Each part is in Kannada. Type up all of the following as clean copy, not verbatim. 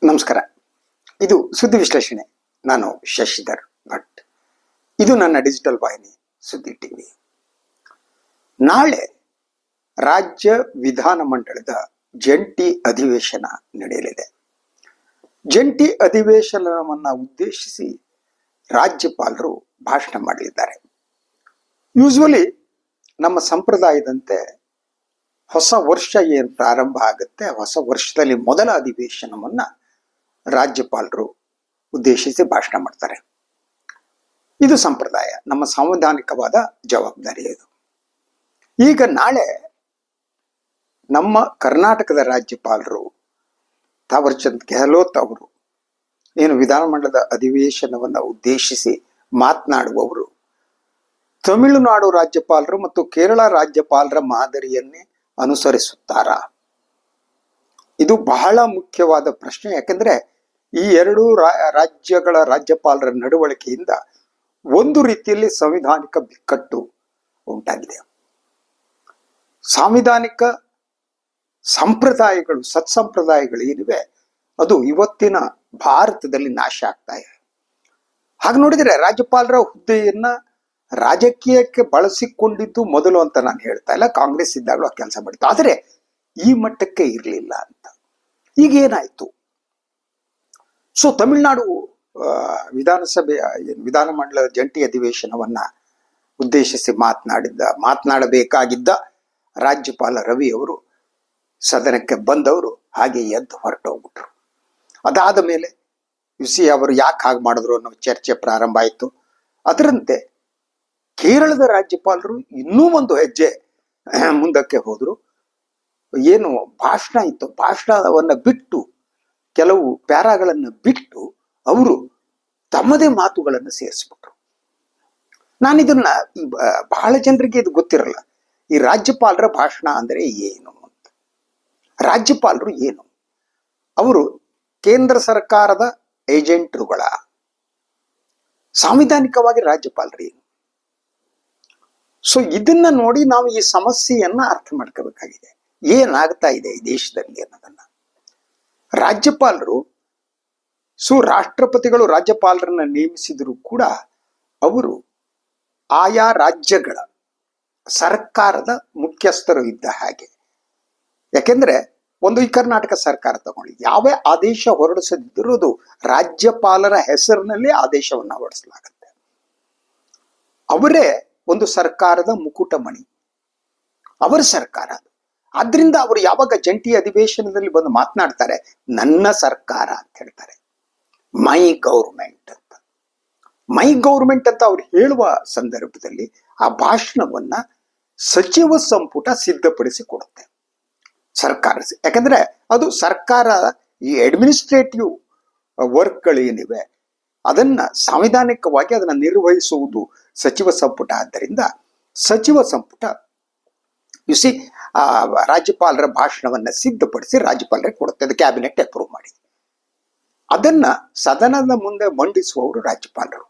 ನಮಸ್ಕಾರ. ಇದು ಸುದ್ದಿ ವಿಶ್ಲೇಷಣೆ. ನಾನು ಶಶಿಧರ್ ಭಟ್. ಇದು ನನ್ನ ಡಿಜಿಟಲ್ ವಾಹಿನಿ ಸುದ್ದಿ ಟಿವಿ. ನಾಳೆ ರಾಜ್ಯ ವಿಧಾನಮಂಡಲದ ಜಂಟಿ ಅಧಿವೇಶನ ನಡೆಯಲಿದೆ. ಜಂಟಿ ಅಧಿವೇಶನವನ್ನ ಉದ್ದೇಶಿಸಿ ರಾಜ್ಯಪಾಲರು ಭಾಷಣ ಮಾಡಲಿದ್ದಾರೆ. ಯೂಶುವಲಿ ನಮ್ಮ ಸಂಪ್ರದಾಯದಂತೆ ಹೊಸ ವರ್ಷ ಏನು ಪ್ರಾರಂಭ ಆಗುತ್ತೆ, ಹೊಸ ವರ್ಷದಲ್ಲಿ ಮೊದಲ ಅಧಿವೇಶನವನ್ನ ರಾಜ್ಯಪಾಲರು ಉದ್ದೇಶಿಸಿ ಭಾಷಣ ಮಾಡ್ತಾರೆ. ಇದು ಸಂಪ್ರದಾಯ, ನಮ್ಮ ಸಾಂವಿಧಾನಿಕವಾದ ಜವಾಬ್ದಾರಿ ಇದು. ಈಗ ನಾಳೆ ನಮ್ಮ ಕರ್ನಾಟಕದ ರಾಜ್ಯಪಾಲರು ತಾವರ್ಚಂದ್ ಗೆಹ್ಲೋಟ್ ಅವರು ಏನು ವಿಧಾನಮಂಡಲದ ಅಧಿವೇಶನವನ್ನ ಉದ್ದೇಶಿಸಿ ಮಾತನಾಡುವವರು ತಮಿಳುನಾಡು ರಾಜ್ಯಪಾಲರು ಮತ್ತು ಕೇರಳ ರಾಜ್ಯಪಾಲರ ಮಾದರಿಯನ್ನೇ ಅನುಸರಿಸುತ್ತಾರಾ? ಇದು ಬಹಳ ಮುಖ್ಯವಾದ ಪ್ರಶ್ನೆ. ಯಾಕೆಂದ್ರೆ ಈ ಎರಡೂ ರಾಜ್ಯಗಳ ರಾಜ್ಯಪಾಲರ ನಡವಳಿಕೆಯಿಂದ ಒಂದು ರೀತಿಯಲ್ಲಿ ಸಂವಿಧಾನಿಕ ಬಿಕ್ಕಟ್ಟು ಉಂಟಾಗಿದೆ. ಸಾಂವಿಧಾನಿಕ ಸಂಪ್ರದಾಯಗಳು, ಸತ್ಸಂಪ್ರದಾಯಗಳು ಏನಿವೆ ಅದು ಇವತ್ತಿನ ಭಾರತದಲ್ಲಿ ನಾಶ ಆಗ್ತಾ ಇದೆ. ಹಾಗೆ ನೋಡಿದ್ರೆ ರಾಜ್ಯಪಾಲರ ಹುದ್ದೆಯನ್ನ ರಾಜಕೀಯಕ್ಕೆ ಬಳಸಿಕೊಂಡಿದ್ದು ಮೊದಲು ಅಂತ ನಾನು ಹೇಳ್ತಾ ಇಲ್ಲ. ಕಾಂಗ್ರೆಸ್ ಇದ್ದಾಗಲೂ ಆ ಕೆಲಸ ಮಾಡಿತ್ತು, ಆದರೆ ಈ ಮಟ್ಟಕ್ಕೆ ಇರಲಿಲ್ಲ ಅಂತ. ಈಗ ಏನಾಯ್ತು? ಸೊ ತಮಿಳುನಾಡು ವಿಧಾನಮಂಡಲದ ಜಂಟಿ ಅಧಿವೇಶನವನ್ನ ಉದ್ದೇಶಿಸಿ ಮಾತನಾಡಬೇಕಾಗಿದ್ದ ರಾಜ್ಯಪಾಲ ರವಿ ಅವರು ಸದನಕ್ಕೆ ಬಂದವರು ಹಾಗೆ ಎದ್ದು ಹೊರಟೋಗ್ಬಿಟ್ರು. ಅದಾದ ಮೇಲೆ ಅವರು ಯಾಕೆ ಹಾಗೆ ಮಾಡಿದ್ರು ಅನ್ನೋ ಚರ್ಚೆ ಪ್ರಾರಂಭ ಆಯಿತು. ಅದರಂತೆ ಕೇರಳದ ರಾಜ್ಯಪಾಲರು ಇನ್ನೂ ಒಂದು ಹೆಜ್ಜೆ ಮುಂದಕ್ಕೆ ಹೋದ್ರು. ಏನು ಭಾಷಣ ಇತ್ತು, ಭಾಷಣವನ್ನ ಬಿಟ್ಟು ಕೆಲವು ಪ್ಯಾರಾಗಳನ್ನ ಬಿಟ್ಟು ಅವರು ತಮ್ಮದೇ ಮಾತುಗಳನ್ನು ಸೇರಿಸ್ಬಿಟ್ರು. ನಾನಿದನ್ನ ಬಹಳ ಜನರಿಗೆ ಇದು ಗೊತ್ತಿರಲ್ಲ. ಈ ರಾಜ್ಯಪಾಲರ ಭಾಷಣ ಅಂದ್ರೆ ಏನು ಅಂತ. ರಾಜ್ಯಪಾಲರು ಏನು? ಅವರು ಕೇಂದ್ರ ಸರ್ಕಾರದ ಏಜೆಂಟ್ರುಗಳ? ಸಾಂವಿಧಾನಿಕವಾಗಿ ರಾಜ್ಯಪಾಲರು ಏನು? ಸೊ ಇದನ್ನ ನೋಡಿ ನಾವು ಈ ಸಮಸ್ಯೆಯನ್ನ ಅರ್ಥ ಮಾಡ್ಕೋಬೇಕಾಗಿದೆ. ಏನಾಗ್ತಾ ಇದೆ ಈ ದೇಶದಲ್ಲಿ ಅನ್ನೋದನ್ನ. ರಾಜ್ಯಪಾಲರು ರಾಷ್ಟ್ರಪತಿಗಳು ರಾಜ್ಯಪಾಲರನ್ನ ನೇಮಿಸಿದ್ರು ಕೂಡ ಅವರು ಆಯಾ ರಾಜ್ಯಗಳ ಸರ್ಕಾರದ ಮುಖ್ಯಸ್ಥರು ಇದ್ದ ಹಾಗೆ. ಯಾಕೆಂದ್ರೆ ಈ ಕರ್ನಾಟಕ ಸರ್ಕಾರ ತಗೊಳ್ಳಿ, ಯಾವೇ ಆದೇಶ ಹೊರಡಿಸದಿದ್ದರೂ ಅದು ರಾಜ್ಯಪಾಲರ ಹೆಸರಿನಲ್ಲಿ ಆದೇಶವನ್ನ ಹೊರಡಿಸಲಾಗುತ್ತೆ. ಅವರೇ ಒಂದು ಸರ್ಕಾರದ ಮುಕುಟಮಣಿ, ಅವರ ಸರ್ಕಾರ. ಆದ್ರಿಂದ ಅವರು ಯಾವಾಗ ಜಂಟಿ ಅಧಿವೇಶನದಲ್ಲಿ ಬಂದು ಮಾತನಾಡ್ತಾರೆ, ನನ್ನ ಸರ್ಕಾರ ಅಂತ ಹೇಳ್ತಾರೆ, ಮೈ ಗೌರ್ಮೆಂಟ್ ಅಂತ. ಮೈ ಗೌರ್ಮೆಂಟ್ ಅಂತ ಅವ್ರು ಹೇಳುವ ಸಂದರ್ಭದಲ್ಲಿ ಆ ಭಾಷಣವನ್ನ ಸಚಿವ ಸಂಪುಟ ಸಿದ್ಧಪಡಿಸಿ ಕೊಡುತ್ತೆ ಸರ್ಕಾರ. ಯಾಕಂದ್ರೆ ಅದು ಸರ್ಕಾರ ಈ ಅಡ್ಮಿನಿಸ್ಟ್ರೇಟಿವ್ ವರ್ಕ್ಗಳೇನಿವೆ ಅದನ್ನ ಸಾಂವಿಧಾನಿಕವಾಗಿ ಅದನ್ನ ನಿರ್ವಹಿಸುವುದು ಸಚಿವ ಸಂಪುಟ. ಆದ್ದರಿಂದ ಸಚಿವ ಸಂಪುಟ ರಾಜ್ಯಪಾಲರ ಭಾಷಣವನ್ನ ಸಿದ್ಧಪಡಿಸಿ ರಾಜ್ಯಪಾಲರಿಗೆ ಕೊಡುತ್ತೆ. ಅದು ಕ್ಯಾಬಿನೆಟ್ ಅಪ್ರೂವ್ ಮಾಡಿ ಅದನ್ನ ಸದನದ ಮುಂದೆ ಮಂಡಿಸುವವರು ರಾಜ್ಯಪಾಲರು.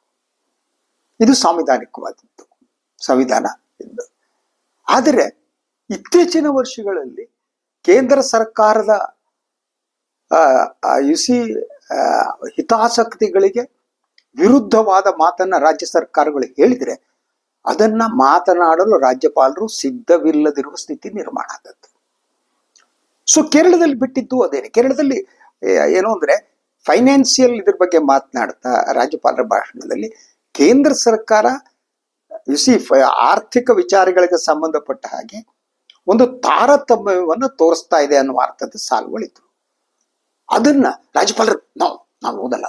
ಇದು ಸಾಂವಿಧಾನಿಕವಾದದ್ದು, ಸಂವಿಧಾನ ಎಂದು. ಆದರೆ ಇತ್ತೀಚಿನ ವರ್ಷಗಳಲ್ಲಿ ಕೇಂದ್ರ ಸರ್ಕಾರದ ಹಿತಾಸಕ್ತಿಗಳಿಗೆ ವಿರುದ್ಧವಾದ ಮಾತನ್ನ ರಾಜ್ಯ ಸರ್ಕಾರಗಳು ಹೇಳಿದ್ರೆ ಅದನ್ನ ಮಾತನಾಡಲು ರಾಜ್ಯಪಾಲರು ಸಿದ್ಧವಿಲ್ಲದಿರುವ ಸ್ಥಿತಿ ನಿರ್ಮಾಣ ಆದದ್ದು. ಸೊ ಕೇರಳದಲ್ಲಿ ಬಿಟ್ಟಿದ್ದು ಅದೇನೆ. ಕೇರಳದಲ್ಲಿ ಏನು ಅಂದ್ರೆ ಫೈನಾನ್ಸಿಯಲ್ ಇದ್ರ ಬಗ್ಗೆ ಮಾತನಾಡ್ತಾ ರಾಜ್ಯಪಾಲರ ಭಾಷಣದಲ್ಲಿ ಕೇಂದ್ರ ಸರ್ಕಾರ ಆರ್ಥಿಕ ವಿಚಾರಗಳಿಗೆ ಸಂಬಂಧಪಟ್ಟ ಹಾಗೆ ಒಂದು ತಾರತಮ್ಯವನ್ನು ತೋರಿಸ್ತಾ ಇದೆ ಅನ್ನುವ ಅರ್ಥದ ಸಾಲುಗಳಿತ್ತು. ಅದನ್ನ ರಾಜ್ಯಪಾಲರು ನಾವು ಓದಲ್ಲ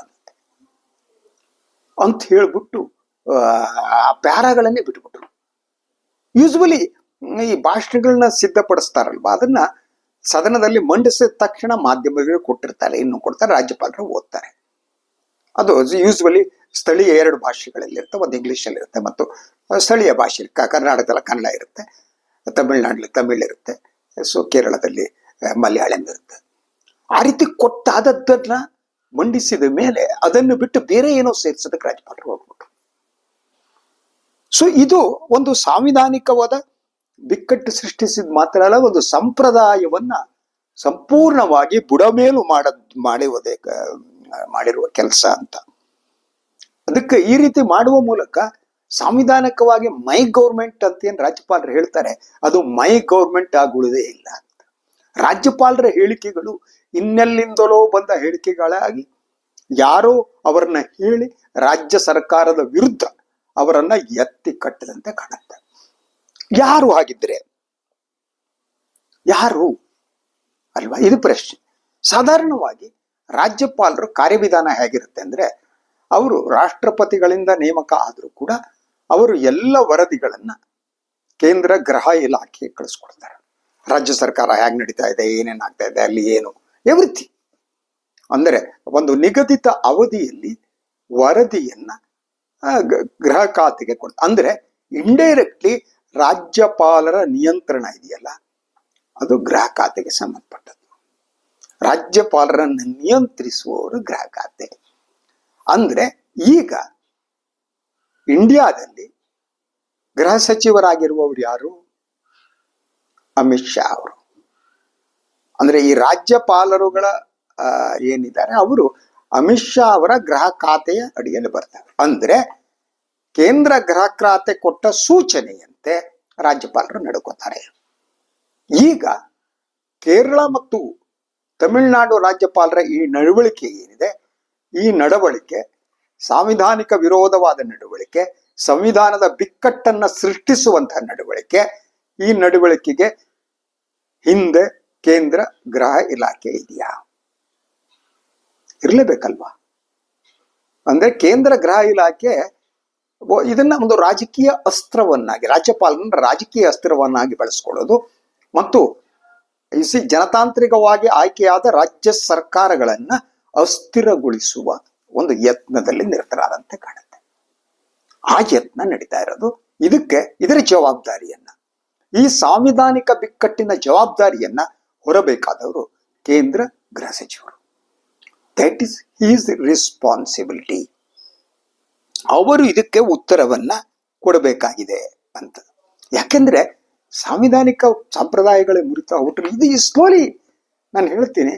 ಅಂತ ಹೇಳ್ಬಿಟ್ಟು ಆ ಪ್ಯಾರಾಗಳನ್ನೇ ಬಿಟ್ಬಿಟ್ರು. ಯೂಶುವಲಿ ಈ ಭಾಷಣಗಳನ್ನ ಸಿದ್ಧಪಡಿಸ್ತಾರಲ್ವಾ, ಅದನ್ನ ಸದನದಲ್ಲಿ ಮಂಡಿಸಿದ ತಕ್ಷಣ ಮಾಧ್ಯಮಗಳಿಗೆ ಕೊಟ್ಟಿರ್ತಾರೆ, ಇನ್ನು ಕೊಡ್ತಾರೆ, ರಾಜ್ಯಪಾಲರು ಓದ್ತಾರೆ. ಅದು ಯೂಶುವಲಿ ಸ್ಥಳೀಯ 2 ಭಾಷೆಗಳಲ್ಲಿ ಇರುತ್ತೆ. ಒಂದು ಇಂಗ್ಲಿಷಲ್ಲಿ ಇರುತ್ತೆ ಮತ್ತು ಸ್ಥಳೀಯ ಭಾಷೆ. ಕರ್ನಾಟಕದಲ್ಲಿ ಕನ್ನಡ ಇರುತ್ತೆ, ತಮಿಳ್ನಾಡಲ್ಲಿ ತಮಿಳ್ ಇರುತ್ತೆ, ಕೇರಳದಲ್ಲಿ ಮಲಯಾಳಂ ಇರುತ್ತೆ. ಆ ರೀತಿ ಕೊಟ್ಟಾದದ್ದನ್ನ ಮಂಡಿಸಿದ ಮೇಲೆ ಅದನ್ನು ಬಿಟ್ಟು ಬೇರೆ ಏನೋ ಸೇರಿಸೋದಕ್ಕೆ ರಾಜ್ಯಪಾಲರು ಹೋಗ್ಬಿಟ್ರು. ಸೊ ಇದು ಒಂದು ಸಾಂವಿಧಾನಿಕವಾದ ಬಿಕ್ಕಟ್ಟು ಸೃಷ್ಟಿಸಿದ ಮಾತ್ರ ಅಲ್ಲ, ಒಂದು ಸಂಪ್ರದಾಯವನ್ನ ಸಂಪೂರ್ಣವಾಗಿ ಬುಡಮೇಲು ಮಾಡುವುದೇ ಮಾಡಿರುವ ಕೆಲಸ ಅಂತ. ಅದಕ್ಕೆ ಈ ರೀತಿ ಮಾಡುವ ಮೂಲಕ ಸಾಂವಿಧಾನಿಕವಾಗಿ ಮೈ ಗೌರ್ಮೆಂಟ್ ಅಂತ ಏನ್ ರಾಜ್ಯಪಾಲರು ಹೇಳ್ತಾರೆ, ಅದು ಮೈ ಗೌರ್ಮೆಂಟ್ ಆಗುವುದೇ ಇಲ್ಲ ಅಂತ. ರಾಜ್ಯಪಾಲರ ಹೇಳಿಕೆಗಳು ಇನ್ನೆಲ್ಲಿಂದಲೋ ಬಂದ ಹೇಳಿಕೆಗಳಾಗಿ ಯಾರೋ ಅವರನ್ನ ಹೇಳಿ ರಾಜ್ಯ ಸರ್ಕಾರದ ವಿರುದ್ಧ ಅವರನ್ನ ಎತ್ತಿ ಕಟ್ಟಿದಂತೆ ಕಾಣುತ್ತೆ. ಯಾರು ಹಾಗಿದ್ರೆ ಯಾರು ಅಲ್ವಾ, ಇದು ಪ್ರಶ್ನೆ. ಸಾಧಾರಣವಾಗಿ ರಾಜ್ಯಪಾಲರು ಕಾರ್ಯವಿಧಾನ ಹೇಗಿರುತ್ತೆ ಅಂದ್ರೆ, ಅವರು ರಾಷ್ಟ್ರಪತಿಗಳಿಂದ ನೇಮಕ ಆದರೂ ಕೂಡ ಅವರು ಎಲ್ಲ ವರದಿಗಳನ್ನ ಕೇಂದ್ರ ಗೃಹ ಇಲಾಖೆಗೆ ಕಳಿಸ್ಕೊಡ್ತಾರೆ. ರಾಜ್ಯ ಸರ್ಕಾರ ಹೇಗೆ ನಡೀತಾ ಇದೆ, ಏನೇನಾಗ್ತಾ ಇದೆ, ಅಲ್ಲಿ ಏನು, ಎವ್ರಿಥಿಂಗ್. ಅಂದರೆ ಒಂದು ನಿಗದಿತ ಅವಧಿಯಲ್ಲಿ ವರದಿಯನ್ನ ಗೃಹ ಖಾತೆಗೆ ಕೊಡ್ತಾರೆ. ಅಂದ್ರೆ ಇಂಡೈರೆಕ್ಟ್ಲಿ ರಾಜ್ಯಪಾಲರ ನಿಯಂತ್ರಣ ಇದೆಯಲ್ಲ, ಅದು ಗೃಹ ಖಾತೆಗೆ ಸಂಬಂಧಪಟ್ಟದ್ದು. ರಾಜ್ಯಪಾಲರನ್ನು ನಿಯಂತ್ರಿಸುವವರು ಗೃಹ ಖಾತೆ. ಅಂದ್ರೆ ಈಗ ಇಂಡಿಯಾದಲ್ಲಿ ಗೃಹ ಸಚಿವರಾಗಿರುವವರು ಯಾರು? ಅಮಿತ್ ಶಾ ಅವರು. ಅಂದ್ರೆ ಈ ರಾಜ್ಯಪಾಲರುಗಳ ಏನಿದ್ದಾರೆ ಅವರು ಅಮಿತ್ ಶಾ ಅವರ ಗೃಹ ಖಾತೆಯ ಅಡಿಯಲ್ಲಿ ಬರ್ತಾರೆ. ಅಂದ್ರೆ ಕೇಂದ್ರ ಗೃಹ ಖಾತೆ ಕೊಟ್ಟ ಸೂಚನೆಯಂತೆ ರಾಜ್ಯಪಾಲರು ನಡ್ಕೋತಾರೆ. ಈಗ ಕೇರಳ ಮತ್ತು ತಮಿಳುನಾಡು ರಾಜ್ಯಪಾಲರ ಈ ನಡವಳಿಕೆ ಏನಿದೆ, ಈ ನಡವಳಿಕೆ ಸಾಂವಿಧಾನಿಕ ವಿರೋಧವಾದ ನಡವಳಿಕೆ, ಸಂವಿಧಾನದ ಬಿಕ್ಕಟ್ಟನ್ನ ಸೃಷ್ಟಿಸುವಂತಹ ನಡವಳಿಕೆ. ಈ ನಡವಳಿಕೆಗೆ ಹಿಂದೆ ಕೇಂದ್ರ ಗೃಹ ಇಲಾಖೆ ಇದೆಯಾ? ಇರ್ಲೇಬೇಕಲ್ವಾ? ಅಂದ್ರೆ ಕೇಂದ್ರ ಗೃಹ ಇಲಾಖೆ ಇದನ್ನ ಒಂದು ರಾಜಕೀಯ ಅಸ್ತ್ರವನ್ನಾಗಿ, ರಾಜ್ಯಪಾಲರನ್ನ ರಾಜಕೀಯ ಅಸ್ತ್ರವನ್ನಾಗಿ ಬಳಸ್ಕೊಳ್ಳೋದು ಮತ್ತು ಜನತಾಂತ್ರಿಕವಾಗಿ ಆಯ್ಕೆಯಾದ ರಾಜ್ಯ ಸರ್ಕಾರಗಳನ್ನ ಅಸ್ಥಿರಗೊಳಿಸುವ ಒಂದು ಯತ್ನದಲ್ಲಿ ನಿರತರಾದಂತೆ ಕಾಣುತ್ತೆ. ಆ ಯತ್ನ ನಡೀತಾ ಇರೋದು. ಇದರ ಜವಾಬ್ದಾರಿಯನ್ನ, ಈ ಸಾಂವಿಧಾನಿಕ ಬಿಕ್ಕಟ್ಟಿನ ಜವಾಬ್ದಾರಿಯನ್ನ ಹೊರಬೇಕಾದವರು ಕೇಂದ್ರ ಗೃಹ ಸಚಿವರು. That is his responsibility. ಅವರು ಇದಕ್ಕೆ ಉತ್ತರವನ್ನ ಕೊಡಬೇಕಾಗಿದೆ ಅಂತ. ಯಾಕೆಂದ್ರೆ ಸಾಂವಿಧಾನಿಕ ಸಂಪ್ರದಾಯಗಳೇ ಮುರಿತಾ ಹೊರಟು ಇದು ಸ್ಲೋಲಿ, ನಾನು ಹೇಳ್ತೀನಿ,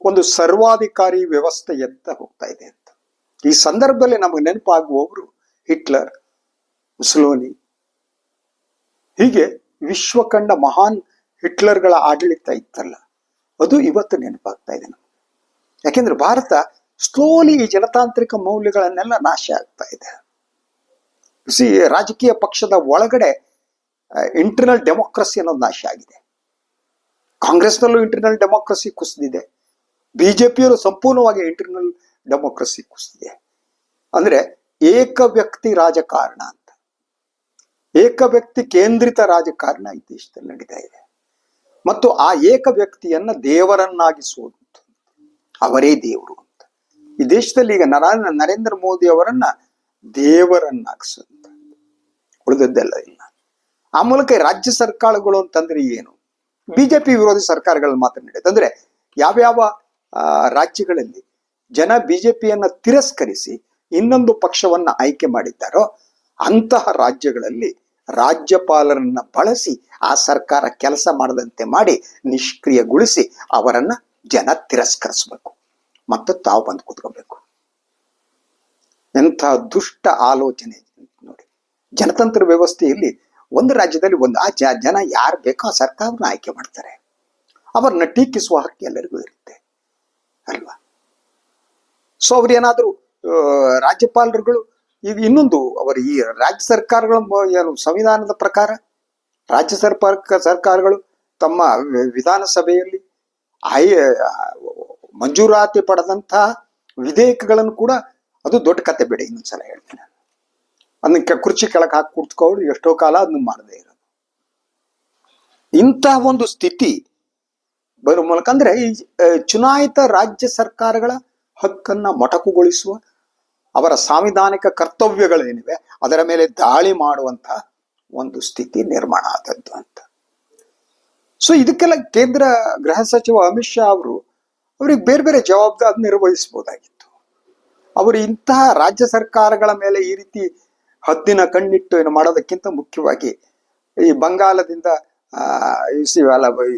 ಒಂದು ಸರ್ವಾಧಿಕಾರಿ ವ್ಯವಸ್ಥೆಯತ್ತ ಹೋಗ್ತಾ ಇದೆ ಅಂತ. ಈ ಸಂದರ್ಭದಲ್ಲಿ ನಮಗೆ ನೆನಪಾಗುವವರು ಹಿಟ್ಲರ್, ಮುಸೋಲಿನಿ, ಹೀಗೆ ವಿಶ್ವ ಕಂಡ ಮಹಾನ್ ಹಿಟ್ಲರ್ಗಳ ಆಡಳಿತ ಇತ್ತಲ್ಲ, ಅದು ಇವತ್ತು ನೆನಪಾಗ್ತಾ ಇದೆ ನಮಗೆ. ಯಾಕೆಂದ್ರೆ ಭಾರತ ಸ್ಲೋಲಿ ಈ ಜನತಾಂತ್ರಿಕ ಮೌಲ್ಯಗಳನ್ನೆಲ್ಲ ನಾಶ ಆಗ್ತಾ ಇದೆ. ರಾಜಕೀಯ ಪಕ್ಷದ ಒಳಗಡೆ ಇಂಟರ್ನಲ್ ಡೆಮೋಕ್ರಸಿ ಅನ್ನೋದು ನಾಶ ಆಗಿದೆ. ಕಾಂಗ್ರೆಸ್ನಲ್ಲೂ ಇಂಟರ್ನಲ್ ಡೆಮೋಕ್ರಸಿ ಕುಸಿದಿದೆ, ಬಿಜೆಪಿಯಲ್ಲೂ ಸಂಪೂರ್ಣವಾಗಿ ಇಂಟರ್ನಲ್ ಡೆಮೋಕ್ರಸಿ ಕುಸಿದಿದೆ. ಅಂದ್ರೆ ಏಕ ವ್ಯಕ್ತಿ ರಾಜಕಾರಣ ಅಂತ, ಏಕ ವ್ಯಕ್ತಿ ಕೇಂದ್ರಿತ ರಾಜಕಾರಣ ಈ ದೇಶದಲ್ಲಿ ನಡೀತಾ ಇದೆ. ಮತ್ತು ಆ ಏಕ ವ್ಯಕ್ತಿಯನ್ನ ದೇವರನ್ನಾಗಿಸುವುದು, ಅವರೇ ದೇವರು ಅಂತ. ಈ ದೇಶದಲ್ಲಿ ಈಗ ನರೇಂದ್ರ ಮೋದಿ ಅವರನ್ನ ದೇವರನ್ನಾಗಿಸುತ್ತ, ಉಳಿದದ್ದೆಲ್ಲ ಇಲ್ಲ. ಆ ಮೂಲಕ ರಾಜ್ಯ ಸರ್ಕಾರಗಳು ಅಂತಂದ್ರೆ ಏನು? ಬಿಜೆಪಿ ವಿರೋಧಿ ಸರ್ಕಾರಗಳಲ್ಲಿ ಮಾತ್ರ ನಡೆಯುತ್ತೆ. ಅಂದ್ರೆ ಯಾವ್ಯಾವ ರಾಜ್ಯಗಳಲ್ಲಿ ಜನ ಬಿಜೆಪಿಯನ್ನ ತಿರಸ್ಕರಿಸಿ ಇನ್ನೊಂದು ಪಕ್ಷವನ್ನ ಆಯ್ಕೆ ಮಾಡಿದ್ದಾರೋ ಅಂತಹ ರಾಜ್ಯಗಳಲ್ಲಿ ರಾಜ್ಯಪಾಲರನ್ನ ಬಳಸಿ ಆ ಸರ್ಕಾರ ಕೆಲಸ ಮಾಡದಂತೆ ಮಾಡಿ ನಿಷ್ಕ್ರಿಯಗೊಳಿಸಿ ಅವರನ್ನ ಜನ ತಿರಸ್ಕರಿಸಬೇಕು ಮತ್ತು ತಾವು ಬಂದು ಕೂತ್ಕೋಬೇಕು. ಎಂಥ ದುಷ್ಟ ಆಲೋಚನೆ ನೋಡಿ. ಜನತಂತ್ರ ವ್ಯವಸ್ಥೆಯಲ್ಲಿ ಒಂದು ರಾಜ್ಯದಲ್ಲಿ ಆ ಜನ ಯಾರು ಬೇಕೋ ಆ ಸರ್ಕಾರನ ಆಯ್ಕೆ ಮಾಡ್ತಾರೆ. ಅವರನ್ನ ಟೀಕಿಸುವ ಹಕ್ಕು ಎಲ್ಲರಿಗೂ ಇರುತ್ತೆ ಅಲ್ವಾ? ಸೊ ಅವ್ರೇನಾದ್ರೂ ರಾಜ್ಯಪಾಲರುಗಳು ಈಗ ಇನ್ನೊಂದು ಅವರು ಈ ರಾಜ್ಯ ಸರ್ಕಾರಗಳ ಏನು ಸಂವಿಧಾನದ ಪ್ರಕಾರ ರಾಜ್ಯ ಸರ್ಕಾರಗಳು ತಮ್ಮ ವಿಧಾನಸಭೆಯಲ್ಲಿ ಮಂಜೂರಾತಿ ಪಡೆದಂತಹ ವಿಧೇಯಕಗಳನ್ನು ಕೂಡ, ಅದು ದೊಡ್ಡ ಕತೆ ಬೇಡ, ಇನ್ನೊಂದ್ಸಲ ಹೇಳ್ತೀನಿ, ಅದನ್ನ ಕುರ್ಚಿ ಕೆಳಗೆ ಹಾಕಿ ಕೂತ್ಕೊಂಡು ಎಷ್ಟೋ ಕಾಲ ಅದನ್ನ ಮಾಡದೇ ಇರೋದು. ಇಂತಹ ಒಂದು ಸ್ಥಿತಿ ಬರುವ ಮೂಲಕ ಅಂದ್ರೆ ಈ ಚುನಾಯಿತ ರಾಜ್ಯ ಸರ್ಕಾರಗಳ ಹಕ್ಕನ್ನ ಮೊಟಕುಗೊಳಿಸುವ, ಅವರ ಸಾಂವಿಧಾನಿಕ ಕರ್ತವ್ಯಗಳೇನಿವೆ ಅದರ ಮೇಲೆ ದಾಳಿ ಮಾಡುವಂತಹ ಒಂದು ಸ್ಥಿತಿ ನಿರ್ಮಾಣ ಆದದ್ದು ಅಂತ. ಸೊ ಇದಕ್ಕೆಲ್ಲ ಕೇಂದ್ರ ಗೃಹ ಸಚಿವ ಅಮಿತ್ ಶಾ ಅವ್ರಿಗೆ ಬೇರೆ ಬೇರೆ ಜವಾಬ್ದಾರಿ ನಿರ್ವಹಿಸಬಹುದಾಗಿತ್ತು. ಅವರು ಇಂತಹ ರಾಜ್ಯ ಸರ್ಕಾರಗಳ ಮೇಲೆ ಈ ರೀತಿ ಹದ್ದಿನ ಕಣ್ಣಿಟ್ಟು ಏನು ಮಾಡೋದಕ್ಕಿಂತ ಮುಖ್ಯವಾಗಿ ಈ ಬಂಗಾಲದಿಂದ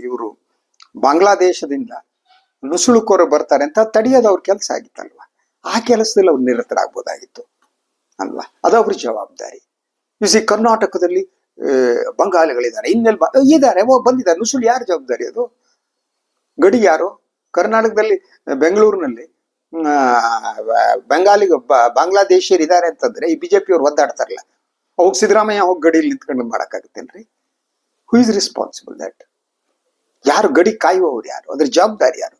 ಇವರು ಬಾಂಗ್ಲಾದೇಶದಿಂದ ನುಸುಳುಕೋರು ಬರ್ತಾರೆ ಅಂತ ತಡೆಯೋದು ಅವ್ರ ಕೆಲಸ ಆಗಿತ್ತಲ್ವಾ. ಆ ಕೆಲಸದಲ್ಲಿ ಅವ್ರು ನಿರತರಾಗ್ಬೋದಾಗಿತ್ತು ಅಲ್ವಾ. ಅದು ಅವ್ರ ಜವಾಬ್ದಾರಿ. ಕರ್ನಾಟಕದಲ್ಲಿ ಬಂಗಾಳಿಗಳಿದ್ದಾರೆ, ಇನ್ನೆಲ್ಲಿ ಇದ್ದಾರೆ, ಬಂದಿದ್ದಾರೆ. ನುಸುಳು ಯಾರ ಜವಾಬ್ದಾರಿ? ಅದು ಗಡಿ ಯಾರು? ಕರ್ನಾಟಕದಲ್ಲಿ ಬೆಂಗಳೂರಿನಲ್ಲಿ ಬಾಂಗ್ಲಾದೇಶಿಯರು ಇದ್ದಾರೆ ಅಂತಂದ್ರೆ ಈ ಬಿಜೆಪಿ ಅವ್ರು ಒದ್ದಾಡ್ತಾರಲ್ಲ, ಹೋಗಿ ಸಿದ್ದರಾಮಯ್ಯ ಹೋಗಿ ಗಡಿಯಲ್ಲಿ ನಿಂತ್ಕೊಂಡು ಮಾಡಕ್ಕಾಗತ್ತೇನ್ರಿ? Who is responsible that? ಯಾರು ಗಡಿ ಕಾಯುವವ್ರು? ಯಾರು? ಅದ್ರ ಜವಾಬ್ದಾರಿ ಯಾರು?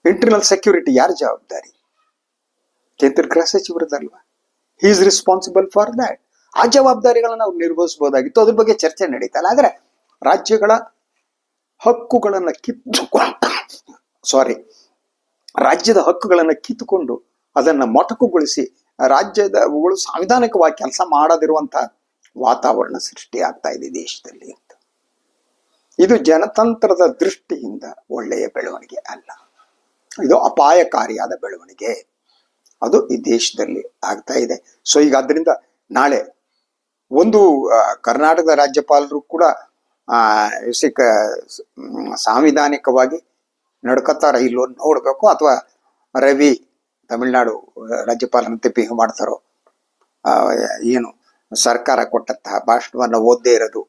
ಇಂಟರ್ನಲ್ ಸೆಕ್ಯೂರಿಟಿ ಯಾರ ಜವಾಬ್ದಾರಿ? ಕೇಂದ್ರ ಗೃಹ ಸಚಿವರದಲ್ವಾ? He is responsible for that. ಆ ಜವಾಬ್ದಾರಿಗಳನ್ನ ಅವ್ರು ನಿರ್ವಹಿಸಬಹುದಾಗಿತ್ತು. ಅದ್ರ ಬಗ್ಗೆ ಚರ್ಚೆ ನಡೀತಲ್ಲ. ಆದ್ರೆ ರಾಜ್ಯಗಳ ಹಕ್ಕುಗಳನ್ನ ರಾಜ್ಯದ ಹಕ್ಕುಗಳನ್ನ ಕಿತ್ತುಕೊಂಡು ಅದನ್ನ ಮೊಟಕುಗೊಳಿಸಿ ರಾಜ್ಯದಗಳು ಸಾಂವಿಧಾನಿಕವಾಗಿ ಕೆಲಸ ಮಾಡದಿರುವಂತಹ ವಾತಾವರಣ ಸೃಷ್ಟಿ ಆಗ್ತಾ ಇದೆ ದೇಶದಲ್ಲಿ ಅಂತ. ಇದು ಜನತಂತ್ರದ ದೃಷ್ಟಿಯಿಂದ ಒಳ್ಳೆಯ ಬೆಳವಣಿಗೆ ಅಲ್ಲ. ಇದು ಅಪಾಯಕಾರಿಯಾದ ಬೆಳವಣಿಗೆ. ಅದು ಈ ದೇಶದಲ್ಲಿ ಆಗ್ತಾ ಇದೆ. ಸೊ ಈಗ ಅದರಿಂದ ನಾಳೆ ಒಂದು ಕರ್ನಾಟಕದ ರಾಜ್ಯಪಾಲರು ಕೂಡ ಸಾಂವಿಧಾನಿಕವಾಗಿ ನಡ್ಕೊತಾರ ಇಲ್ಲೋ ನೋಡ್ಬೇಕು, ಅಥವಾ ರವಿ ತಮಿಳ್ನಾಡು ರಾಜ್ಯಪಾಲರಂತೆ ಬಿಹೇವ್ ಮಾಡ್ತಾರೋ, ಏನು ಸರ್ಕಾರ ಕೊಟ್ಟಂತಹ ಭಾಷಣವನ್ನ ಓದ್ದೇ ಇರೋದು,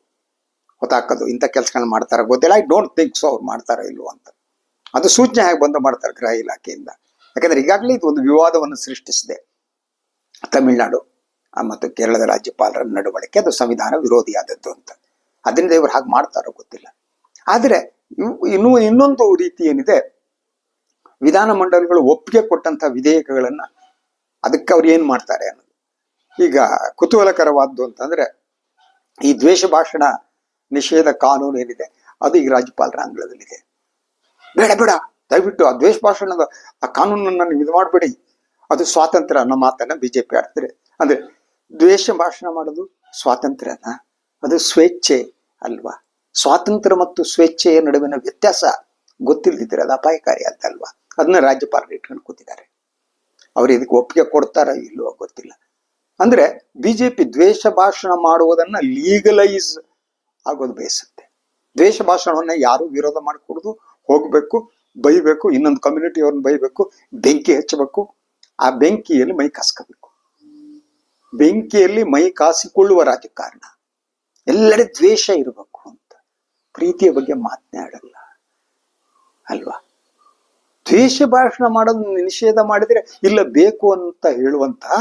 ಹೊತ್ತಾಕೋದು, ಇಂಥ ಕೆಲಸಗಳನ್ನ ಮಾಡ್ತಾರ ಗೊತ್ತಿಲ್ಲ. ಐ ಡೋಂಟ್ ಥಿಂಕ್ ಸೊ ಅವ್ರು ಮಾಡ್ತಾರೋ ಇಲ್ವೋ ಅಂತ. ಅದು ಸೂಚನೆ ಹೇಗೆ ಬಂದು ಮಾಡ್ತಾರೆ ಗೃಹ ಇಲಾಖೆಯಿಂದ. ಯಾಕಂದ್ರೆ ಈಗಾಗಲೇ ಇದು ಒಂದು ವಿವಾದವನ್ನು ಸೃಷ್ಟಿಸಿದೆ ತಮಿಳ್ನಾಡು ಮತ್ತು ಕೇರಳದ ರಾಜ್ಯಪಾಲರ ನಡವಳಿಕೆ. ಅದು ಸಂವಿಧಾನ ವಿರೋಧಿಯಾದದ್ದು ಅಂತ. ಅದರಿಂದ ಇವ್ರು ಹಾಗೆ ಮಾಡ್ತಾರೋ ಗೊತ್ತಿಲ್ಲ. ಆದ್ರೆ ಇನ್ನೊಂದು ರೀತಿ ಏನಿದೆ, ವಿಧಾನಮಂಡಲಗಳು ಒಪ್ಪಿಗೆ ಕೊಟ್ಟಂತ ವಿಧೇಯಕಗಳನ್ನ ಅದಕ್ಕೆ ಅವ್ರು ಏನ್ ಮಾಡ್ತಾರೆ ಅನ್ನೋದು ಈಗ ಕುತೂಹಲಕರವಾದ್ದು ಅಂತಂದ್ರೆ, ಈ ದ್ವೇಷ ಭಾಷಣ ನಿಷೇಧ ಕಾನೂನು ಏನಿದೆ ಅದು ಈಗ ರಾಜ್ಯಪಾಲರ ಅಂಗಳದಲ್ಲಿದೆ. ಬೇಡ ದಯವಿಟ್ಟು ಆ ದ್ವೇಷ ಭಾಷಣದ ಆ ಕಾನೂನನ್ನ ನೀವು ಇದು ಮಾಡಬೇಡಿ, ಅದು ಸ್ವಾತಂತ್ರ್ಯ ಅನ್ನೋ ಮಾತನ್ನ ಬಿಜೆಪಿ ಆಡ್ತಾರೆ. ಅಂದ್ರೆ ದ್ವೇಷ ಭಾಷಣ ಮಾಡೋದು ಸ್ವಾತಂತ್ರ್ಯನ? ಅದು ಸ್ವೇಚ್ಛೆ ಅಲ್ವಾ? ಸ್ವಾತಂತ್ರ್ಯ ಮತ್ತು ಸ್ವೇಚ್ಛೆಯ ನಡುವಿನ ವ್ಯತ್ಯಾಸ ಗೊತ್ತಿಲ್ದಿದ್ರೆ ಅದು ಅಪಾಯಕಾರಿ ಅಂತಲ್ವಾ? ಅದನ್ನ ರಾಜ್ಯಪಾಲರು ಇಟ್ಕೊಂಡು ಕೂತಿದ್ದಾರೆ. ಅವ್ರು ಇದಕ್ಕೆ ಒಪ್ಪಿಗೆ ಕೊಡ್ತಾರ ಇಲ್ವೋ ಗೊತ್ತಿಲ್ಲ. ಅಂದ್ರೆ ಬಿಜೆಪಿ ದ್ವೇಷ ಭಾಷಣ ಮಾಡುವುದನ್ನ ಲೀಗಲೈಸ್ ಆಗೋದು ಬಯಸುತ್ತೆ. ದ್ವೇಷ ಭಾಷಣವನ್ನ ಯಾರು ವಿರೋಧ ಮಾಡಿಕೊಡುದು, ಹೋಗ್ಬೇಕು, ಬೈಬೇಕು, ಇನ್ನೊಂದು ಕಮ್ಯುನಿಟಿ ಅವ್ರನ್ನ ಬೈಬೇಕು, ಬೆಂಕಿ ಹಚ್ಚಬೇಕು, ಆ ಬೆಂಕಿಯಲ್ಲಿ ಮೈ ಕಾಸ್ಕೋಬೇಕು. ಬೆಂಕಿಯಲ್ಲಿ ಮೈ ಕಾಸಿಕೊಳ್ಳುವ ರಾಜಕಾರಣ. ಎಲ್ಲೆಡೆ ದ್ವೇಷ ಇರಬೇಕು ಅಂತ, ಪ್ರೀತಿಯ ಬಗ್ಗೆ ಮಾತನಾಡಲ್ಲ ಅಲ್ವಾ? ದ್ವೇಷ ಭಾಷಣ ಮಾಡೋದು ನಿಷೇಧ ಮಾಡಿದ್ರೆ ಇಲ್ಲ ಬೇಕು ಅಂತ ಹೇಳುವಂತಹ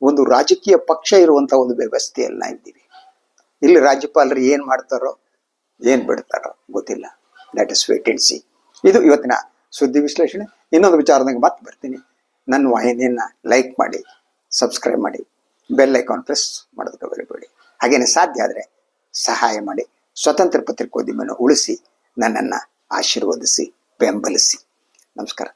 ಒಂದು ರಾಜಕೀಯ ಪಕ್ಷ ಇರುವಂತಹ ಒಂದು ವ್ಯವಸ್ಥೆಯಲ್ಲಿ ನಾವಿದ್ದೀವಿ. ಇಲ್ಲಿ ರಾಜ್ಯಪಾಲರು ಏನ್ ಮಾಡ್ತಾರೋ ಏನ್ ಬಿಡ್ತಾರೋ ಗೊತ್ತಿಲ್ಲ. That is wait and see. ಇದು ಇವತ್ತಿನ ಸುದ್ದಿ ವಿಶ್ಲೇಷಣೆ. ಇನ್ನೊಂದು ವಿಚಾರದಾಗ ಮತ್ತೆ ಬರ್ತೀನಿ. ನನ್ನ ವಾಹಿನಿಯನ್ನ ಲೈಕ್ ಮಾಡಿ, ಸಬ್ಸ್ಕ್ರೈಬ್ ಮಾಡಿ, ಬೆಲ್ ಐಕಾನ್ ಪ್ರೆಸ್ ಮಾಡೋದಕ್ಕೆ ಬರಬೇಡಿ. ಹಾಗೇನೆ ಸಾಧ್ಯ ಆದರೆ ಸಹಾಯ ಮಾಡಿ. ಸ್ವತಂತ್ರ ಪತ್ರಿಕೋದ್ಯಮವನ್ನು ಉಳಿಸಿ, ನನ್ನನ್ನು ಆಶೀರ್ವದಿಸಿ, ಬೆಂಬಲಿಸಿ. ನಮಸ್ಕಾರ.